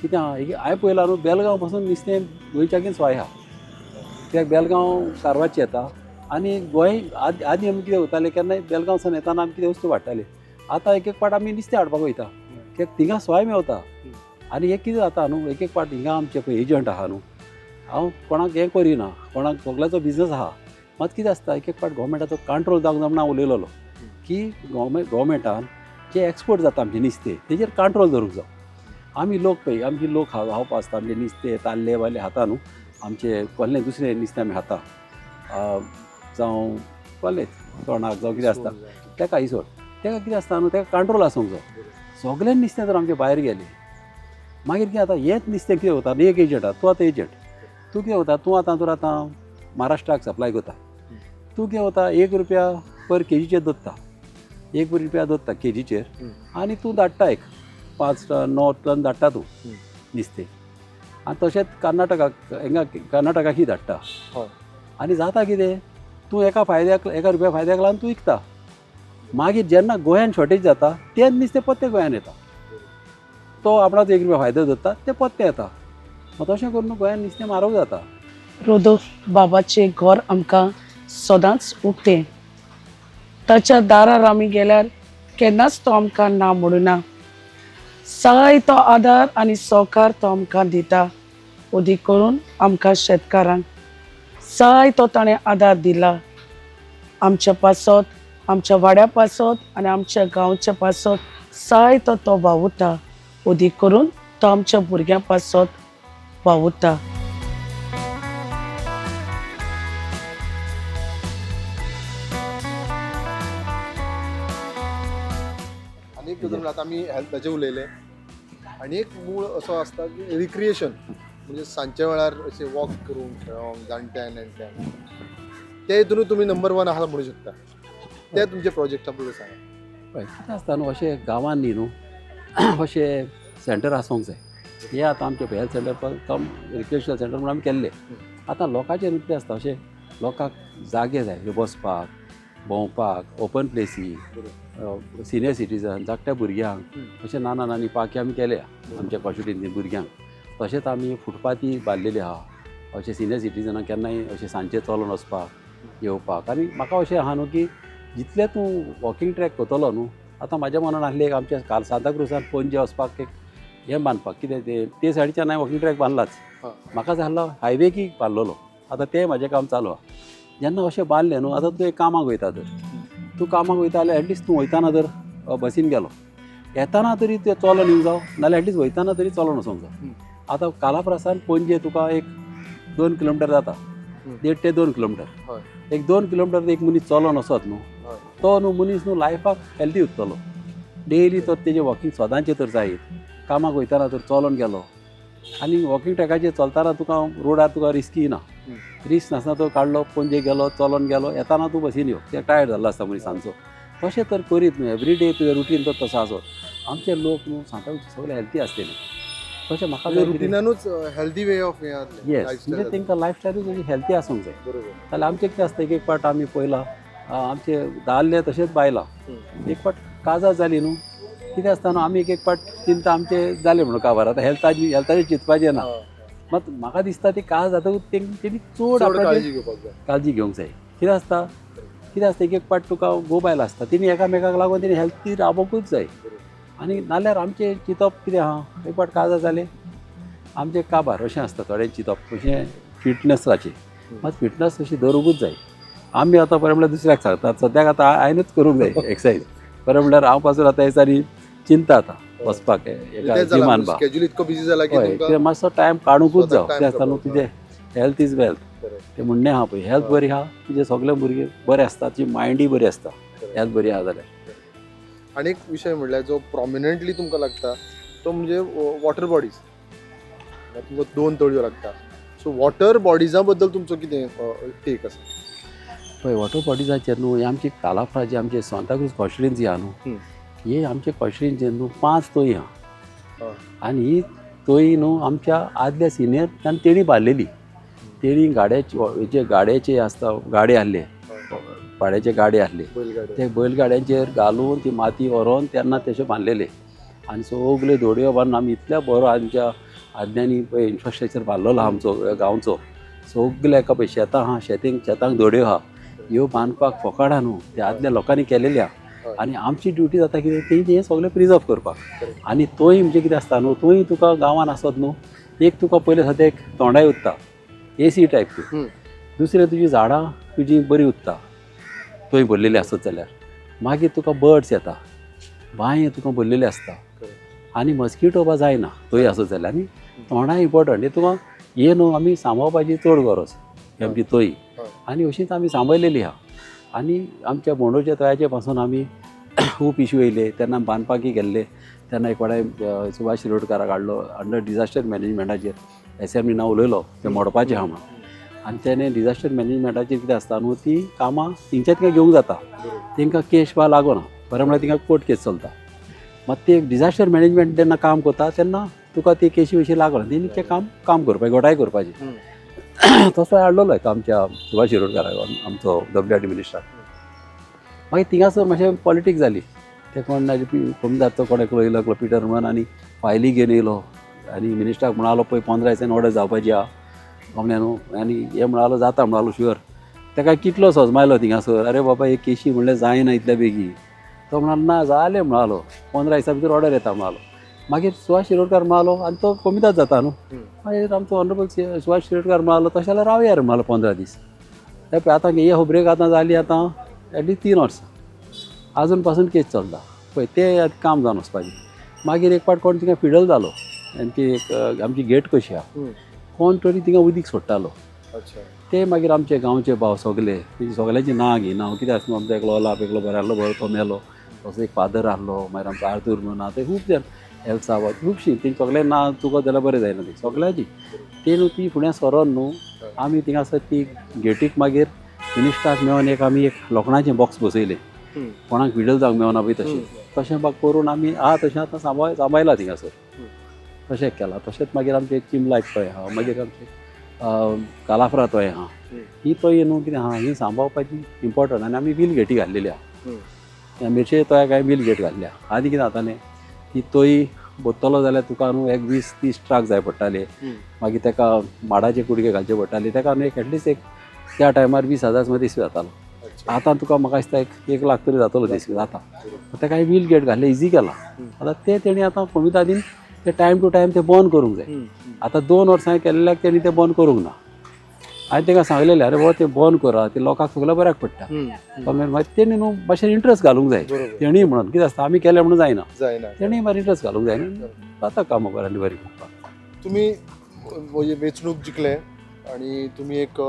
Speaker 2: कित्याक हांवें पळयलां न्हू बेलगांव पासून नुस्तें गोंयच्याकीन स्वाय आहा कित्याक बेलगांव कारवारची येता आनी गोंय आदी आमी कितें वताले केन्नाय बेलगांवसान येताना आमी कितें वस्तू हाडटाले आतां एक पाट आमी नुस्तें हाडपाक वयता कित्याक थिंगा स्वाय मेवता आनी एक कितें जाता न्हू एक पाट हिंगा आमचे पळय एजंट आहा न्हू हांव कोणाक हें करिना कोणाक सगल्याचो बिजनस आहा मात कितें आसता एक पाट गोवमेंटाचो कंट्रोल जावंक जाय म्हण हांव उलयलोलो की गोवमेंटान जे एक्सपोर्ट जाता आमचें नुस्तें तेजेर कंट्रोल दवरूंक जाय आमी लोक पळय आमचे लोक खावपा आसता आमचे नुस्तें ताल्ले बाल्ले खाता न्हू आमचे कसलें दुसरें नुस्तें आमी खाता जावं कसलेंच तोंडाक जावं कितें आसता तेका इसोड तेका कितें आसता न्हू तेका कंट्रोल आसूंक जाय सगळें नुस्तें जर आमचें भायर गेलें मागीर कितें जाता हेंच नुस्तें कितें वता एक एजंट आहा तूं आतां एजंट तूं कितें वता तूं आतां महाराष्ट्राक सप्लाय करता तूं कितें वता ₹1 पर केजीचेर धरता ₹1 धरता केजीचेर आनी तूं धाडटा एक 5 टन 9 टन धाडटा तूं नुस्तें आनी तशेंच कर्नाटकाकय धाडटा आनी जाता कितें तूं एका ₹1 फायद्याक लागून तूं विकता मागीर जेन्ना गोंयान शॉर्टेज जाता तेंच नुस्तें परतें गोंयान येता तो आपणाच ₹1 फायदो धरता तें परतें येता तशें करून गोंयान नुस्तें म्हारग जाता
Speaker 8: रोदोफ बाबाचें घर आमकां सदांच उक्तें ताच्या दारार आमी गेल्यार केन्नाच तो आमकां ना म्हणुना सगळे तो आदार आनी सहकार तो आमकां दिता ओदी करून आमकां शेतकारांक सगळे तो ताणें आदार दिला आमच्या पासत आमच्या वाड्या पासत आनी आमच्या गांवच्या पासत सगळे तो वावुरता ओदी करून तो आमच्या भुरग्यां पासत वावुरता
Speaker 1: आनी एक गजाल आतां आमी हेल्थाचें उलयलें आनी एक मूळ असो आसता की रिक्रिएशन म्हणजे सांजच्या वेळार अशें वॉक करून खेळोंक जाणट्यान नेणट्यान ते हितूनूय तुमी नंबर 1 आहा म्हणूं शकता ते तुमचे प्रोजेक्टा बद्दल सांगा
Speaker 2: पळय कितें आसता न्हू अशें गांवांनी न्हू अशें सेंटर आसूंक जाय हे आतां आमचे हेल्थ सेंटर कम रिक्रिएशनल सेंटर म्हणून आमी केल्ले आतां लोकांचेर कितें आसता अशें लोकांक जागे जाय बसपाक भोंवपाक ओपन प्लेसी सिनियर सिटीजन धाकट्या भुरग्यांक अशें नाना नानी पार्की आमी केल्या आमच्या कॉन्स्टिट्युएन्सीन भुरग्यांक तशेंच आमी फुटपाथी बांदलेली आहा अशें सिनियर सिटीजनाक केन्नाय अशें सांजचें चलोन वचपाक येवपाक आनी म्हाका अशें आहा न्हू की जितलें तूं वॉकिंग ट्रॅक करतलो न्हू आतां म्हाज्या मनान आहलें एक आमच्या सांताक्रुजान पणजे वचपाक एक हें बांदपाक कितें ते सायडीच्यान हांवें वॉकिंग ट्रॅक बांदलाच म्हाका जाय आसलो हायवेकी बांदलोलो आतां तें म्हाजें काम चालू आहा जेन्ना अशें बांदलें न्हू आतां तूं एक कामाक वयता तर तूं कामाक वयता जाल्यार एटलिस्ट तूं वयताना जर बसीन गेलो येताना तरी तें चलोन येवंक जावं नाल्यार एटलिस्ट वयताना तरी चलोन वचोंक जाय आतां कालाप्रसान पणजे तुका एक 2 किलोमिटर जाता 1.5 ते 2 किलोमिटर एक 2 किलोमिटर एक मनीस चलोन वचत न्हू तो न्हू मनीस न्हू लायफाक हेल्दी उरतलो डेली तर तेजें वॉकिंग सदांचें तर जायत कामाक वयताना तर चलोन गेलो आनी वॉकिंग ट्रॅकाचेर चलताना तुका रोडार तुका रिस्की ना रिस्क नासतना तो काडलो पणजे गेलो चलोन गेलो येताना तूं बसीन यो ते टायर्ड जाल्लो आसता मनीस सांजचो तशें तर करीत न्हू एवरीडे तुवें रुटीन तर तसो आसत आमचे लोक न्हू सांगता सगळे हेल्थी आसतले तशें म्हाका
Speaker 1: रुटिनानूच हेल्दी वे ऑफ
Speaker 2: येस म्हणजे तांकां लायफस्टायलूच अशी हेल्थी आसूंक जाय
Speaker 1: बरोबर
Speaker 2: जाल्यार आमचें कितें आसता एक पाट आमी पयलां आमचे दादले तशेंच बायलां एक पाट काजार जाली न्हू कितें आसता न्हू आमी एक पाट चिंता आमचे जालें म्हणून काबार आतां हेल्थाचें चिंतपाचें ना मात म्हाका दिसता ती काज जाता तेणी चड काळजी घेवंक जाय कितें आसता एक पाट तुका मोबायल आसता तेणी एकामेकाक लागून तेणी हेल्थी रावोंकूच जाय आनी नाल्यार आमचें चिंतप कितें आहा एक पाट काजार जालें आमचें काबार अशें आसता थोडें चिंतप अशें फिटनसाचें मात फिटनस अशी दवरूंकूच जाय आमी आतां बरें म्हणल्यार दुसऱ्याक सांगतात सद्याक आतां हांवेंच करूंक जाय एक्सरसायज बरें म्हणल्यार हांव पासून आतां दिसांनी चिंता आतां वचपाक जिमान बा
Speaker 1: इतको बिजी जाला की
Speaker 2: ते मातसो टायम काडूंकूच जावं कितें आसता न्हू तुजें हेल्थ इज वेल्थ तें म्हणणें आहा पळय हेल्थ बरी आहा तुजें सगळे भुरगे बरें आसता तुजी मायंडूय बरी आसता हेल्थ बरी आहा जाल्यार
Speaker 1: आनी एक विशय म्हणल्यार जो प्रॉमिनंटली तुमकां लागता तो म्हणजे वॉटर बॉडीज तुमकां 2 तळयो लागता सो वॉटर बॉडीजा बद्दल तुमचो कितें टेक आसा
Speaker 2: पळय वॉटर बॉडीजाचेर न्हू आमची कालाफ्रा जी आमची सांताक्रूज कॉन्स्टिट्युएन्सी आहा न्हू ही आमचे कॉन्स्टिट्युएन्सीन न्हू 5 तळी आहा आनी ही तळी न्हू आमच्या आदल्या सिनियर तेणी बांदलेली तेणी गाड्याचे आसता गाडे आहले भाड्याचे गाडे आहले ते बैलगाड्यांचेर घालून ती माती व्हरोन तेन्ना तशें बांदलेले आनी सगल्यो दोडयो बांदून आमी इतल्या बरो आमच्या आदल्यांनी पळय इन्फ्रास्ट्रक्चर बांदलेलो आहा आमचो गांवचो. सगळे एका पळय शेतां आहा, शेतांक दोडयो आहा, ह्यो बांदपाक फकाणां न्हू, ते आदल्या लोकांनी केलेली आहा. आनी आमची ड्युटी जाता कितें, तें सगळें प्रिजर्व करपाक. आनी तोय म्हणजे कितें आसता न्हू, तोय तुका गांवांत आसत न्हू, एक तुका पयलें सद्या एक तोंडाय उत्ता, एसी टायप तूं. दुसरें तुजीं झाडां तुजीं बरीं उत्ता तोय भरलेली आसत जाल्यार. मागीर तुका बर्ड्स येता, बांय तुका भरलेली आसता, आनी मस्किटो बा जायना तोय आसत जाल्यार. आनी तोंडाय इम्पॉर्टंट. हे तुका हे न्हू आमी सांबाळपाची चड गरज ही आमची तोय. आनी अशींच आमी सांबाळलेली आहा. आनी आमच्या बोंडोच्या तळ्याचे पासून आमी खूब इश्यू येयले तेन्ना बांदपाकय गेल्ले तेन्ना एक वाडे सुभाष शिरोडकाराक हाडलो अंडर डिजास्टर मॅनेजमेंटाचेर. एसएमनी नांव उलयलो तें मोडपाचें आहा म्हणून. आनी तेणें डिजास्टर मॅनेजमेंटाचेर कितें आसता न्हू, ती कामां तेंच्यात काय घेवंक जाता, तेंकां केस बा लागना, बरें म्हळ्यार तिंका कोर्ट केस चलता. मात ते डिजास्टर मॅनेजमेंट जेन्ना काम करता तेन्ना तुका ते केशी विशीं लागना, तेंचें काम करपाचें, घोटाय करपाचें. तसो हाडलेलो एक आमच्या सुभाष शिरोडकाराक, आमचो WRD मिनिस्टर. मागीर थिंगासर मातशें पॉलिटिक्स जाली. ते कोण कमी जाता कोणें येयलो पिटर मन आनी फायली घेवन येयलो आनी मिनिस्टराक म्हणालो पळय 15 दिसांनी ऑर्डर जावपाची आहा गमल्या न्हू. आनी हे म्हणालो जाता म्हणालो शुअर. ताका कितलो सोजमायलो थिंगासर, अरे बाबा एक केशी म्हणल्यार जायना इतल्या बेगी. तो म्हणालो ना जालें म्हणालो, 15 दिसां भितर ऑर्डर येता म्हणालो. मागीर सुभाष शिरोडकार म्हणालो आनी तो कमिताच जाता न्हू. मागीर आमचो ऑनरेबल सुभाष शिरोडकार म्हणालो तशें जाल्यार रावया रे म्हणालो 15 दीस. पळय आतां हे खबरेक आतां जाली आतां एटलीस्ट 3 वर्सां आजून पासून केस चलता पळय, तें काम जावन वचपाचें. मागीर एक पाट कोण थिंगा फिडल जालो आनी ती एक आमची गेट कशी आहा, कोण तरी थिंगा उदीक सोडटालो. ते मागीर आमचे गांवचे भाव सगळे तेजी सगळ्यांची नांव घे नांव कितें आसता आमचो एकलो ओलाप एकलो बरो आहलो बरो तो मेलो, तसो एक फादर आहलो, मागीर आमचो आर्थूर म्हणून आहा, ते खूब जाण हेल्थ सावत खुबशीं तेंची सगळें नांव चुकत जाल्यार बरें जायना ती सगळ्यांची. ते न्हू ती फुडें सरोन न्हू आमी थिंगासर ती गेटीक मागीर मिनिस्टराक मेळोन एक आमी एक लोखणाचें बॉक्स बसयलें, कोणाक फिडल जावंक मेळना पळय तशें बाग करून आमी तशें आतां सांबाळला थिंगासर. तशें केलां. तशेंच मागीर आमचें चिमलायक तोय आहा, मागीर आमचें कालाफ्रा तोय आहा. ही तोय न्हू कितें आहा ही सांबाळपाची इम्पॉर्टंट. आनी आमी वील गेटी घातलेली आहा, मिरचे तोया काय वील गेट घातल्या. आदी कितें जातालें ती तोय बोत्तलो जाल्यार तुका न्हू एक 20-30 ट्राक जाय पडटाले. मागीर ताका माडाचे कुडके घालचे पडटाले. ताका न्हू एक एटलिस्ट एक त्या टायमार 20,000 सुद्दां दिसू जातालो. आतां तुका म्हाका दिसता 1 लाख तरी जातलो दिसू जाता. ताका वील गेट घातले इजी केला. आतां ते तेणी आतां कमितादीन ते टायम टू टायम ते बंद करूंक जाय. आतां 2 वर्सां केल्ल्याक तेणी ते बंद करूंक ना. हांवें ताका सांगलेलें अरे बाबा ते बंद करा, ते लोकांक सगळ्या बऱ्याक पडटा. मागीर तेणी न्हू मातशें इंट्रस्ट घालूंक जाय. तेणी म्हणून कितें आसता आमी केलें म्हणून जायना, तेणी मागीर इंट्रस्ट घालूंक जाय. जाता कामां बरी बरी करपाक.
Speaker 1: तुमी वेंचणूक जिखले आनी तुमी एक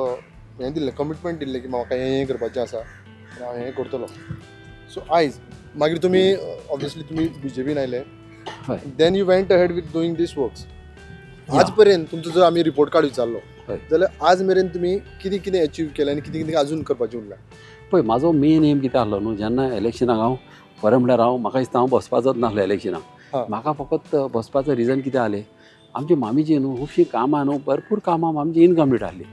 Speaker 1: हें दिल्लें कमिटमेंट दिल्लें की म्हाका हें करपाचें आसा आनी हांव हें करतलो. सो आयज मागीर तुमी ऑब्वियसली तुमी BJPन आयले, then you went ahead with doing these works. आज पर्यंत तुमचो जर आमी रिपोर्ट कार्ड विचारलो जाल्यार आज मेरेन तुमी कितें कितें अचीव केलें आनी कितें कितें अजून करपाचें उरलां?
Speaker 2: पळय म्हाजो मेन एम कितें आहलो न्हू, जेन्ना इलेक्शनाक हांव खरें म्हळ्यार म्हाका दिसता हांव बसपाचोच नासलो इलेक्शनाक. म्हाका फकत बसपाचो रिजन कितें आहलें, आमची मामीची न्हू खुबशीं कामां न्हू भरपूर कामां आमची इनकम्प्लीट आहली.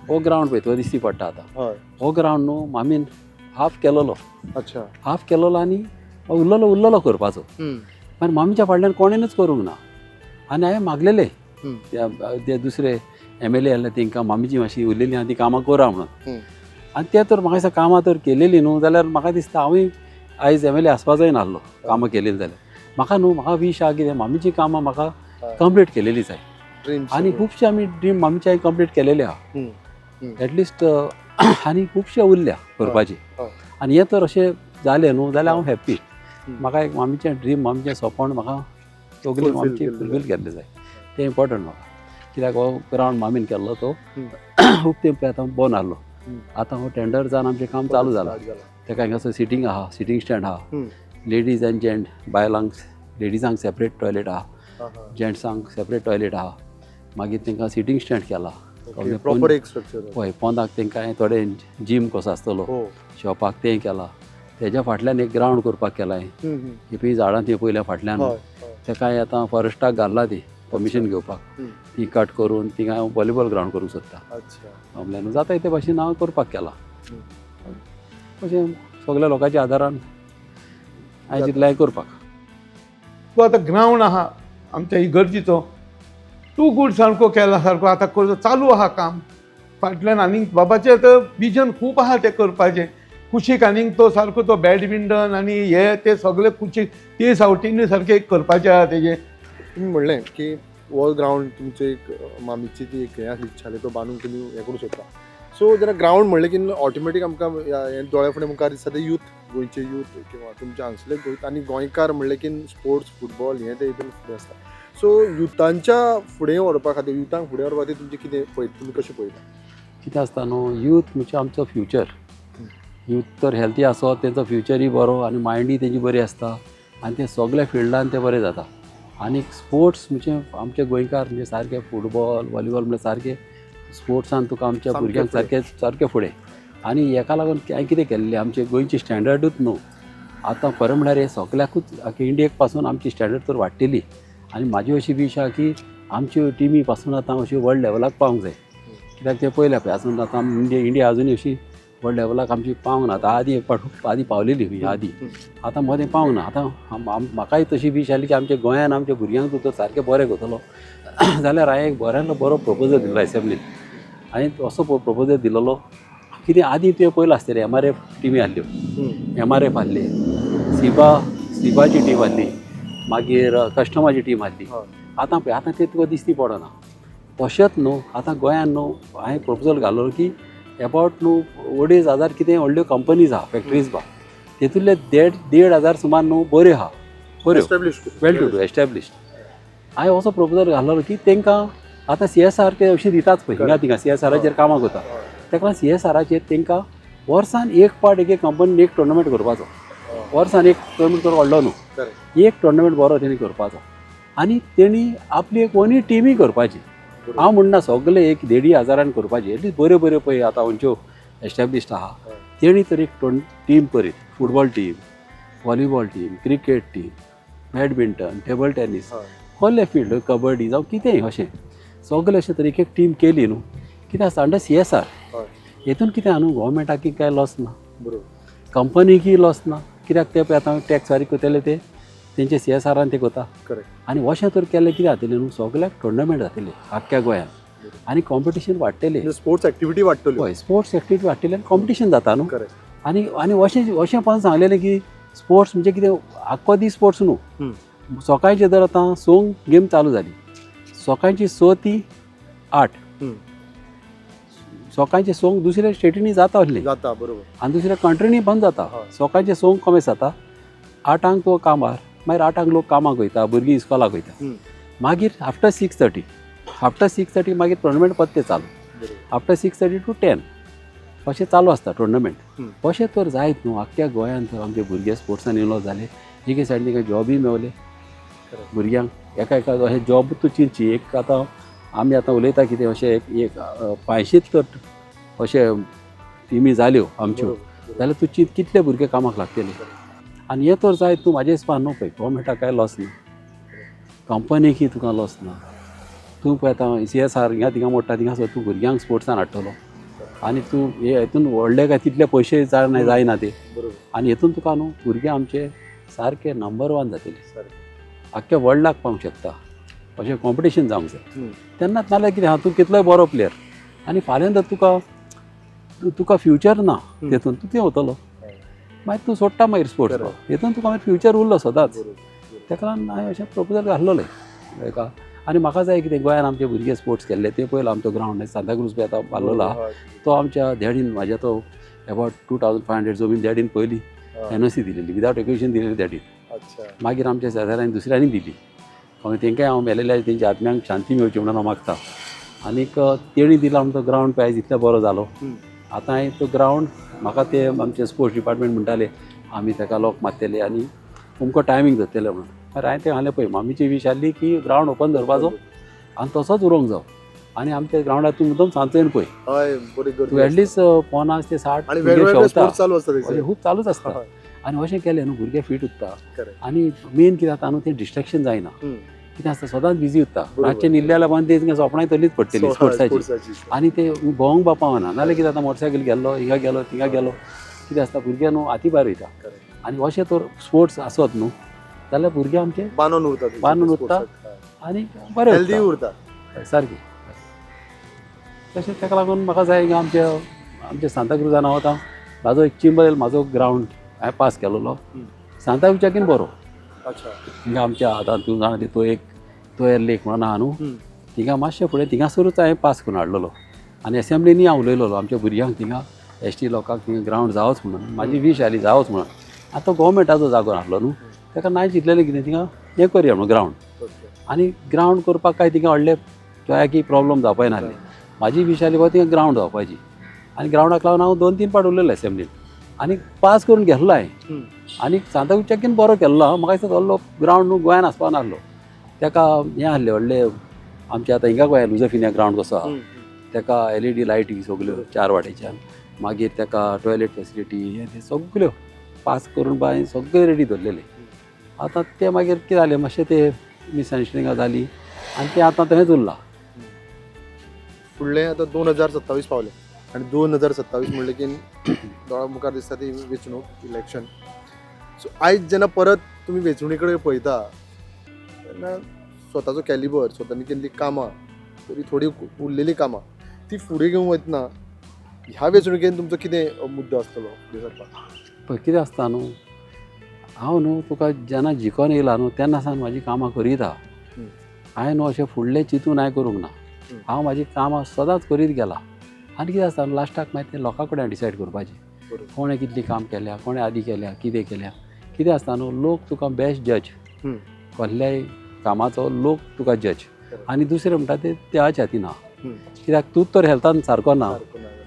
Speaker 2: हो ग्रावंड पळय तो दिसती पडटा आतां, हो ग्रावंड न्हू मामीन हाफ केलोलो. अच्छा, हाफ केलोलो आनी उरलेलो करपाचो. मागीर मामीच्या फाटल्यान कोणेनूच करूंक ना. आनी हांवें मागलेलें ते दुसरे MLA आहले तेंकां मामीची मातशी उरलेली आहा ती कामां करा म्हणून. आनी ते तर म्हाका दिसता कामां तर केलेली न्हू जाल्यार म्हाका दिसता हांवूय आयज MLA आसपाचोय नासलो कामां केलेली जाल्यार. म्हाका विश आहा कितें मामीची कामां म्हाका कंप्लीट केलेली जाय. आनी खुबशे आमी ड्रीम मामीचे कंप्लीट केलेले आहा एटलिस्ट, आनी खुबशे उरल्या करपाचे. आनी हें तर अशें जालें न्हू जाल्यार हांव हॅप्पी. म्हाका एक मामीचें ड्रीम मामीचें सपन म्हाका सगळें मामीचें फुलफील केल्लें जाय. तें इम्पॉर्टंट म्हाका. कित्याक हो ग्रावंड मामीन केल्लो तो खूब तेंप आतां बंद आहलो. आतां हो टेंडर जावन आमचें काम चालू जालां. ताका हिंगासर सिटींग आहा, सिटींग स्टँड आहा, लेडीज एंड जेंट बायलांक लेडीजांक सेपरेट टॉयलेट आहा, जेंट्सांक सेपरेट टॉयलेट आहा. मागीर तांकां सिटींग स्टँड केला
Speaker 1: प्रॉपर एक स्ट्रक्चर.
Speaker 2: हय, पोंदाक तांकां थोडे जीम कसो आसतलो शॉपाक तें केलां. तेज्या फाटल्यान एक ग्रावंड करपाक केलां. ही झाडां ती पयल्या फाटल्यान ताका आतां फॉरेस्टाक घालला ती परमिशन घेवपाक. ती कट करून थिंगा हांव वॉलीबॉल ग्रावंड करूंक सोदता. आपल्यान जाता ते भाशेन हांव करपाक केलां. अशें सगळ्या लोकांच्या आदारान हांवें चिंतलें हें करपाक.
Speaker 6: तूं आतां ग्रावंड आहा आमच्या इगर्जीचो तूं गूड सारको केला सारको आतां करता चालू आहा काम फाटल्यान आनीक बाबाचें आतां विजन खूब आहा तें करपाचें कुशीक आनीक तो सारको तो बॅडमिंटन आनी हे ते सगळे कुशीक ते सावटींनी सारकें करपाचें आहा तेजें.
Speaker 1: तुम्ही म्हणलें की वो ग्रावंड तुमचे एक मामीची ती एक हें आसली इच्छा आसली तो बांदूंक तुमी हें करूं शकता. सो जेन्ना ग्रावंड म्हणलें की ऑटोमॅटीक आमकां हें दोळ्या फुडें मुखार दिसता ते यूथ गोंयचे यूथ किंवा तुमचे हांगसरले गोंय आनी गोंयकार म्हणलें की स्पोर्ट्स फुटबॉल हें ते हितून फुडें आसता. सो युथांच्या फुडें व्हरपा खातीर युथांक फुडें व्हरपा खातीर तुमचें कितें पळयता तुमी कशें पळयता?
Speaker 2: कितें आसता न्हू यूथ म्हणजे आमचो फ्युचर. यूथ तर हेल्थी आसत तेंचो फ्युचरूय बरो आनी मायंडूय तेजी बरी आसता आनी ते सगळ्या फिल्डान ते बरें जाता. आनी स्पोर्ट्स म्हणजे आमचे गोंयकार म्हणजे सारके फुटबॉल व्हॉलीबॉल म्हणजे सारके स्पोर्ट्सान तुका आमच्या भुरग्यांक सारके फुडें. आनी हेका लागून हांवें कितें केल्लें आमचे गोंयची स्टँडर्डूच न्हू आतां खरें म्हळ्यार हे सगळ्याकूच इंडियेक पासून आमची स्टँडर्ड तर वाडटली. आनी म्हाजी अशी वीश आहा की आमच्यो टिमी पासून आतां अशी वर्ल्ड लेवलाक पावंक जाय. कित्याक ते पयल्या पळय आजून आतां इंडिया अजुनूय अशी वर्ल्ड लेवलाक आमची पावंक ना. आतां आदी पावलेली ही आदी आतां मदें पावंक ना. आतां म्हाकाय तशी वीश आसली की आमच्या गोंयान आमच्या भुरग्यांक सुद्दां सारकें बरें करतलो जाल्यार हांवें एक बरो प्रपोजल दिलो एसेंब्लीन. हांवें असो प्रपोजल दिलोलो कितें आदी तुवें पयलो आसतलें MRF टिमी आहल्यो MRF आहले सिबाची टीम आहली मागीर कस्टमाची टीम आहली. आतां पळय आतां तें तुका दिसती पडना. तशेंच न्हू आतां गोंयान न्हू हांवें प्रपोजल घालो की अबावट न्हू 2,500 कितें व्हडल्यो कंपनीज आहा फॅक्टरीज आहा तेतूंतले 1,500 सुमार न्हू बऱ्यो आहा बऱ्यो वेल टू डू एस्टॅब्लिश्ड. हांवें असो प्रपोजल घालो की तांकां आतां CSR ते अशी दिताच पळय हिंगा थिंगा CSRचेर कामाक वता ताका लागून CSRचेर तांकां वर्सान एक पावट एक कंपनीन एक टुर्नामेंट करपाचो. वर्सान एक टुर्नामेंट कर व्हडलो न्हू एक टुर्नामेंट बरो तेणी करपाचो आनी तेणी आपली एक ओनी टिमी करपाची. हांव म्हणना सगळे एक 1,500 करपाची एटलीस्ट बऱ्यो पळय आतां खंयच्यो एस्टॅब्लिश्ड आहा तेणी तर एक टीम करीत. Football team volleyball team cricket team badminton table tennis कसले फील्ड कबड्डी जावं कितेंय अशें सगळे अशें तरेक एक टीम केली न्हू कितें आसता अंडर CSR हेतून कितें आहा न्हू गोवोरमेंटाकी कांय लॉस ना कंपनीकीय लॉस ना कित्याक ते पळय आतां टॅक्स फारीक करतले ते तेंचे CSRान ते कोता. आनी अशें तर केलें कितें जातलें न्हू सगळ्याक टुर्नामेंट जातले आख्ख्या गोंयान आनी कॉम्पिटिशन वाडटलें
Speaker 1: स्पोर्ट्स एक्टिविटी वाडटल्यो.
Speaker 2: हय स्पोर्ट्स एक्टिविटी वाडटली आनी कॉम्पिटिशन जाता न्हू. आनी अशें पण सांगलेलें की स्पोर्ट्स म्हणजे कितें आख्खो दीस स्पोर्ट्स न्हू. सकाळचे जर आतां 6 गेम चालू जाली सकाळची 6 ती 8 सकाळचे 6 दुसऱ्या स्टेटींनी जाता आसली
Speaker 1: जाता बरोबर
Speaker 2: आनी दुसऱ्या कंट्रीनी बंद जाता. सकाळचे 6 कॉमेस जाता 8 तो कामार मागीर 8 लोक कामाक वयता भुरगीं इस्कॉलाक वयता. मागीर आफ्टर 6:30 मागीर टुर्नामेंट पत्ते चालू आफ्टर 6:30 to 10 अशें चालू आसता टुर्नामेंट. अशें तर जायत न्हू आख्ख्या गोंयांत तर आमचे भुरगे स्पोर्ट्सान इन्वॉल्व जाले एके सायडीन ताका जॉबूय मेवले भुरग्यांक एका अशें जॉब तूं चिंतची एक आतां आमी आतां उलयता कितें अशें एक 500 तर अशें टिमी जाल्यो आमच्यो जाल्यार तूं चिंत कितले भुरगे कामाक लागतले. आनी हें तर जायत तूं म्हाज्या हिसपान न्हू पळय गोवोरमेंटाक कांय लॉस ना कंपनीकी तुका लॉस ना. तूं पळय आतां CSR हिंगा थिंगा मोडटा थिंगा सो तूं भुरग्यांक स्पोर्ट्सान हाडटलो आनी तूं हेतून व्हडले काय तितले पयशे जायना ते आनी हेतून तुका न्हू भुरगे आमचे सारके नंबर 1 जातले आख्ख्या वर्ल्डाक पावंक शकता अशें कॉम्पिटिशन जावंक जाय. तेन्नाच नाल्यार कितें आहा तूं कितलोय बरो प्लेयर आनी फाल्यां जर तुका फ्युचर ना तेतून तूं कितें वतलो मागीर तूं सोडटा मागीर स्पोर्ट्स हेतून तुका मागीर फ्युचर उरलो सदांच. ताका लागून हांवें अशें प्रपोजल घाल्लोलें हेका. आनी म्हाका जाय कितें गोंयान आमचे भुरगे स्पोर्ट्स केल्ले ते पयलो आमचो ग्रावंड सांताक्रूज बी आतां बांदलेलो आहा तो आमच्या डॅडीन म्हाज्या तो अबावट 2,500 जमीन डॅडीन पयली NOC दिलेली विदावट एक्विशन दिलेली डॅडीन. मागीर आमच्या शेजाऱ्यांनी दुसऱ्यांनी दिली तेंकाय हांव मेलेल्या तेंच्या आत्म्यांक शांती मेळची म्हणून हांव मागता. आनीक तेणी दिलो आमचो ग्रावंड प्रायज इतलो बरो जालो. आतां हांवें तो ग्रावंड म्हाका ते आमचे स्पोर्ट्स डिपार्टमेंट म्हणटाले आमी ताका लॉक मारतले आनी तुमकां टायमींग धरतले म्हणून. मागीर हांवें तें सांगलें पळय मामीची वीश आसली की ग्रावंड ओपन दवरपाचो आनी तसोच उरोंक जावो आनी आमच्या ग्रावंडार तूं मुद्दम सांजचो येवन पळय तूं एटलीस्ट 50 ते 60 खूब चालूच आसता. आनी अशें केलें न्हू भुरगे फीट उरता आनी मेन कितें जाता न्हू तें डिस्ट्रेक्शन जायना. कितें आसता सदांच बिजी उरता रातचें न्हिदले जाल्यार बांद तें सोपणाय तलीच पडटली स्पोर्ट्साची आनी ते भोंवंक बापावना नाल्यार कितें जाता मोटरसायकल गेल्लो हिंगा गेलो थिंगा गेलो कितें आसता भुरगे न्हू हाती भायर वयता. आनी अशें तर स्पोर्ट्स आसत न्हू जाल्यार भुरगे आमचे
Speaker 1: बांदून उरता
Speaker 2: बांदून उरता. आनी बरें
Speaker 1: हेल्दी
Speaker 2: उरता.
Speaker 1: उरता.
Speaker 2: सारकी. तशें ताका लागून म्हाका जाय हिंगा आमच्या सांताक्रुजान हांव आतां म्हाजो एक चिंबल म्हाजो ग्रावंड हांवें पास केलोलो सांताक्रुजाकीन बरो.
Speaker 1: अच्छा.
Speaker 2: हिंगा आमच्या आतां तूं जाणा ती तो लेक म्हणून आहा न्हू थिंगा मातशें फुडें थिंगासरूच हांवें पास करून हाडलेलो आनी एसेंब्लीनी हांव उलयलोलो आमच्या भुरग्यांक थिंगा ST लोकांक थिंगा ग्रावंड जावंच म्हणून म्हाजी वीश आयली जावंच म्हणून. आतां गव्हर्मेंटाचो जागो नासलो न्हू ताका नाय चिंतलेलें कितें थिंगा हें करया म्हणून ग्रावंड आनी ग्रावंड करपाक काय थिंगा व्हडले की प्रॉब्लम जावपाय नासले. म्हाजी वीश आयली बाबा थिंगा ग्रावंड जावपाची आनी ग्रावंडाक लागून हांव 2-3 फावट उलयलो एसेंब्लीन आनी पास करून घेतलो हांवें. आनी सांताक्रुजाकीन बरो केल्लो म्हाका दिसता व्हडलो ग्रावंड न्हू गोंयान आसपा नासलो. ताका हें आहले व्हडले आमच्या आतां हिंगा गोंया लुजफिनिया ग्रावंड कसो आहा ताका LED लायटी सगल्यो 4 वाटेच्यान मागीर ताका टॉयलेट फेसिलिटी हे ते सगल्यो पास करून बाय सगळे रेडी दवरलेले. आतां ते मागीर कितें जालें मातशें ते मिसअंडरस्टँडिंगां जाली आनी तें आतां थंयच उरलां.
Speaker 1: फुडलें आतां 2027 पावलें आनी 2027 म्हणलें की दोळा मुखार दिसता ती वेंचणूक इलेक्शन. सो आयज जेन्ना परत तुमी वेंचणुके कडेन पळयता तेन्ना स्वताचो कॅलिबर स्वतानी केल्ली कामां थोडी उरलेली कामां ती फुडें घेवन वयतना ह्या वेंचणुकेन तुमचो कितें मुद्दो आसतलो फुडें सरपाक?
Speaker 2: पळय कितें आसता न्हू हांव न्हू तुका जेन्ना जिखोन येयला न्हू तेन्ना सावन म्हाजी कामां करीता. हांवें न्हू अशें फुडलें चिंतून हांवें करूंक ना. हांव म्हाजी कामां सदांच करीत गेला आनी कितें आसता लास्टाक मागीर तें लोकां कडेन डिसायड करपाचें कोणें कितली काम केल्या कोणें आदी केल्या कितें आसता न्हू लोक तुका बेस्ट जज कसल्याय कामाचो लोक तुका जज आनी दुसरें म्हणटा तें देवाच्या हातीन आहा. कित्याक तूं तर हेल्थान सारको ना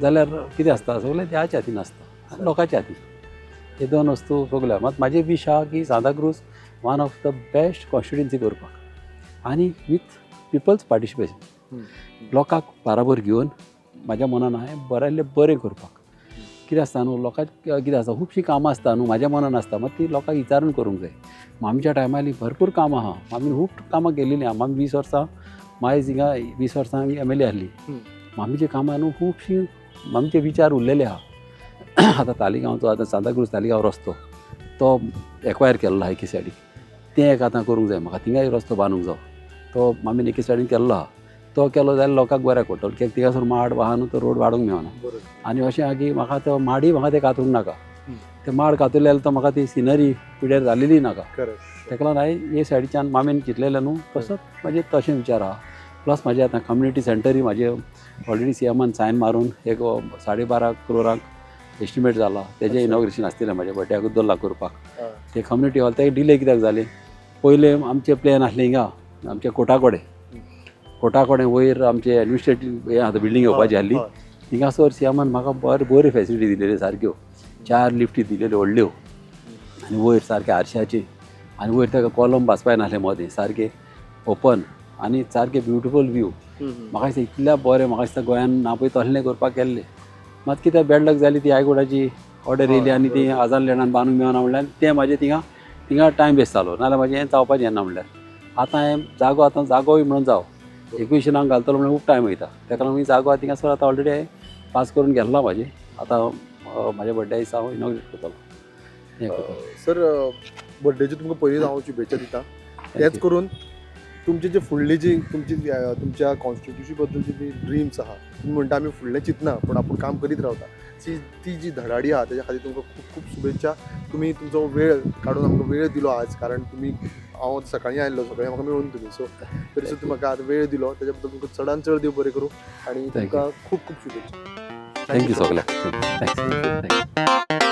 Speaker 2: जाल्यार कितें आसता सगळें देवाच्या हातीन आसता आनी लोकांच्या हातीन. हे दोन वस्तू सगळ्यो मात म्हाजी वीश आहा की Santacruz one of the best constituency करपाक आनी वीथ पिपल्स पार्टिसिपेशन लोकांक बाराबर घेवन म्हाज्या मनान हांवें बऱ्यांतलें बरें करपाक. कितें आसता न्हू लोकांक कितें आसता खुबशीं कामां आसता न्हू म्हाज्या मनान आसता मात ती लोकांक विचारून करूंक जाय. आमच्या टायमार भरपूर कामां आहा आमी खूब कामां केल्लीं आहा. आमी 20 वर्सां मायज हिंगा 20 वर्सां MLA आहली. आमची कामां न्हू खुबशीं आमचे विचार उरलेले आहा. आतां तालिगांवचो आतां सांताक्रूज तालिगांव रस्तो तो एक्वायर केल्लो आहा एके सायडीक तें एक आतां करूंक जाय म्हाका थिंगाय रस्तो बांदूंक जाय तो आमी एके सायडीन केल्लो आहा. तो केलो जाल्यार लोकांक बऱ्याक पडटलो कित्याक थिंगासर माड आहा न्हू तो रोड वाडोवंक मेळना आनी अशें आहा की म्हाका तो माडी म्हाका ते कातरूंक नाका. ते माड कातरले जाल्यार तो म्हाका ती सिनरी पिड्यार जालेली नाका. ताका लागून हांवें हे सायडीच्यान मामेन चिंतलेलें न्हू तसोच म्हाजे तशें विचार आहा. प्लस म्हाजे आतां कम्युनिटी सेंटरूय म्हाजे ऑलरेडी CMन सायन मारून एक 12.5 करोडांक एस्टिमेट जाला. तेजें इनॉग्रेशन आसलेलें म्हाज्या बड्ड्याकूच 2 लाख करपाक. ते कम्युनिटी हॉल ते डिले कित्याक जाले पयले आमचे प्लॅन आसले हिंगा आमच्या कोटा कडेन वयर आमचे एडमिनिस्ट्रेटीव हें आतां बिल्डींग येवपाची आसली थिंगासर CMन म्हाका बऱ्यो फेसिलिटी दिलेल्यो सारक्यो 4 लिफ्टी दिलेल्यो व्हडल्यो आनी वयर सारके आरश्याचे आनी वयर ताका कॉलम बासपाय नासलें मदें सारकें ओपन आनी सारकें ब्युटिफूल व्यू. म्हाका दिसता इतल्या बरें म्हाका दिसता गोंयान ना पळय तसलें करपाक केल्लें. मात कित्याक बॅड लक जाली ती हायकोर्टाची ऑर्डर येयली आनी ती आजार लँडान बांदूंक मेळना म्हणल्यार तें म्हाजें थिंगा टायम वेस्ट जालो नाल्यार म्हाजें हें जावपाचें ना म्हणल्यार. आतां हांवें जागोय म्हणून जावं एक्विशनाक घालतलो म्हणल्यार खूब टायम वयता ताका लागून जागो थिंगासर आतां ऑलरेडी हांवें पास करून गेल्ला म्हाजें. आतां म्हाज्या बड्डे दिसा हांव इनॉग्रेट करतलो हें करतलो.
Speaker 1: सर बड्डेची तुमकां पयलींच हांव शुभेच्छा दिता. तेच करून तुमची जी फुडली जी तुमच्या कॉन्स्टिट्युन्सी बद्दलची जी ड्रिम्स आहा तुम्ही म्हणटा आमी फुडलें चिंतना पूण आपूण काम करीत रावता ती जी धडाडी आहा तेज्या खातीर तुमकां खूब खूब शुभेच्छा. तुमी तुमचो वेळ काडून आमकां वेळ दिलो आज कारण तुमी हांव सकाळीं आयिल्लो सकाळीं म्हाका मेळून तुमी सो तरी सुद्दां म्हाका आज वेळ दिलो तेज्या बद्दल तुमकां चडान चड देव बरें करूं आनी तुमकां खूब खूब शुभेच्छा.
Speaker 2: थँक्यू सगळ्यांक. थँक्यू.